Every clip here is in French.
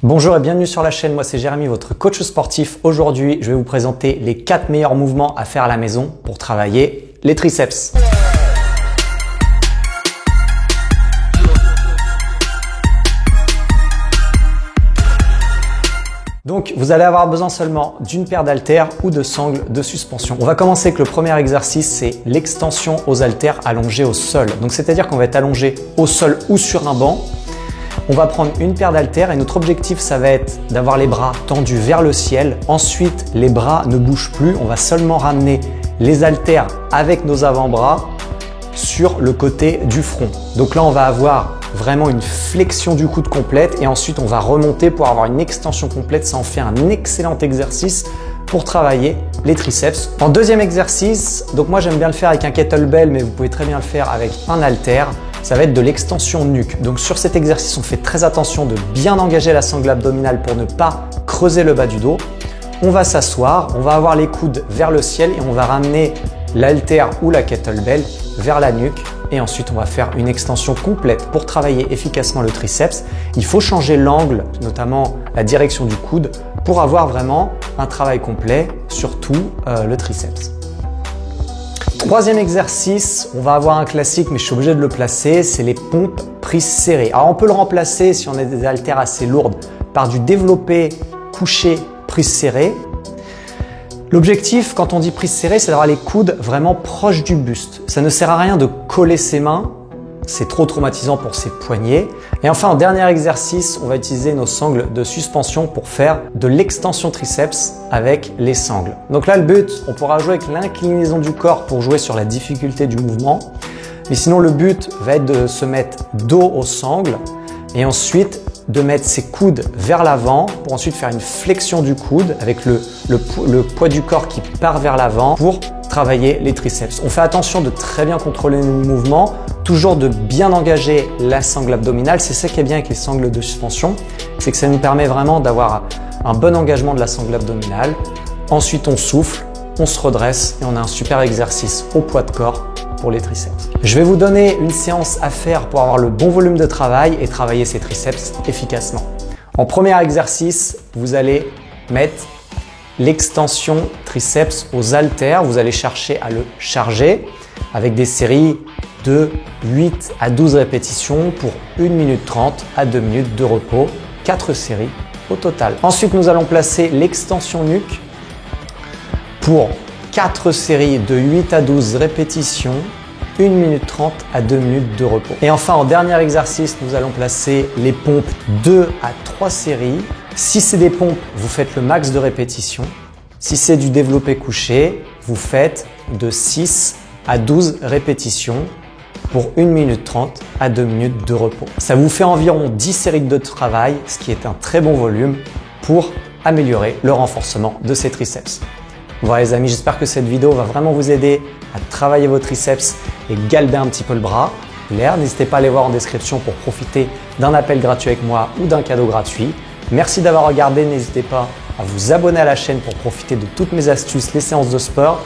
Bonjour et bienvenue sur la chaîne, moi c'est Jérémy, votre coach sportif. Aujourd'hui, je vais vous présenter les 4 meilleurs mouvements à faire à la maison pour travailler les triceps. Donc, vous allez avoir besoin seulement d'une paire d'haltères ou de sangles de suspension. On va commencer avec le premier exercice, c'est l'extension aux haltères allongées au sol. Donc, c'est-à-dire qu'on va être allongé au sol ou sur un banc. On va prendre une paire d'haltères et notre objectif, ça va être d'avoir les bras tendus vers le ciel. Ensuite, les bras ne bougent plus. On va seulement ramener les haltères avec nos avant-bras sur le côté du front. Donc là, on va avoir vraiment une flexion du coude complète et ensuite, on va remonter pour avoir une extension complète. Ça en fait un excellent exercice pour travailler les triceps. En deuxième exercice, donc moi, j'aime bien le faire avec un kettlebell, mais vous pouvez très bien le faire avec un haltère. Ça va être de l'extension nuque. Donc sur cet exercice, on fait très attention de bien engager la sangle abdominale pour ne pas creuser le bas du dos. On va s'asseoir, on va avoir les coudes vers le ciel et on va ramener l'haltère ou la kettlebell vers la nuque. Et ensuite, on va faire une extension complète pour travailler efficacement le triceps. Il faut changer l'angle, notamment la direction du coude, pour avoir vraiment un travail complet sur tout le triceps. Troisième exercice, on va avoir un classique, mais je suis obligé de le placer, c'est les pompes prises serrées. Alors on peut le remplacer si on a des haltères assez lourdes par du développé couché prise serrée. L'objectif, quand on dit prise serrée, c'est d'avoir les coudes vraiment proches du buste. Ça ne sert à rien de coller ses mains, c'est trop traumatisant pour ses poignets. Et enfin, en dernier exercice, on va utiliser nos sangles de suspension pour faire de l'extension triceps avec les sangles. Donc là, le but, on pourra jouer avec l'inclinaison du corps pour jouer sur la difficulté du mouvement. Mais sinon, le but va être de se mettre dos aux sangles et ensuite de mettre ses coudes vers l'avant pour ensuite faire une flexion du coude avec le poids du corps qui part vers l'avant pour travailler les triceps. On fait attention de très bien contrôler nos mouvements, toujours de bien engager la sangle abdominale. C'est ça qui est bien avec les sangles de suspension, c'est que ça nous permet vraiment d'avoir un bon engagement de la sangle abdominale. Ensuite, on souffle, on se redresse et on a un super exercice au poids de corps pour les triceps. Je vais vous donner une séance à faire pour avoir le bon volume de travail et travailler ces triceps efficacement. En premier exercice, vous allez mettre l'extension triceps aux haltères. Vous allez chercher à le charger avec des séries de 8 à 12 répétitions pour 1 minute 30 à 2 minutes de repos. 4 séries au total. Ensuite, nous allons placer l'extension nuque pour 4 séries de 8 à 12 répétitions, 1 minute 30 à 2 minutes de repos. Et enfin, en dernier exercice, nous allons placer les pompes 2 à 3 séries. Si c'est des pompes, vous faites le max de répétitions. Si c'est du développé couché, vous faites de 6 à 12 répétitions pour 1 minute 30 à 2 minutes de repos. Ça vous fait environ 10 séries de travail, ce qui est un très bon volume pour améliorer le renforcement de ces triceps. Voilà les amis, j'espère que cette vidéo va vraiment vous aider à travailler vos triceps et galber un petit peu le bras. N'hésitez pas à aller voir en description pour profiter d'un appel gratuit avec moi ou d'un cadeau gratuit. Merci d'avoir regardé, n'hésitez pas à vous abonner à la chaîne pour profiter de toutes mes astuces, les séances de sport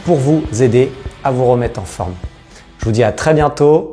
pour vous aider à vous remettre en forme. Je vous dis à très bientôt.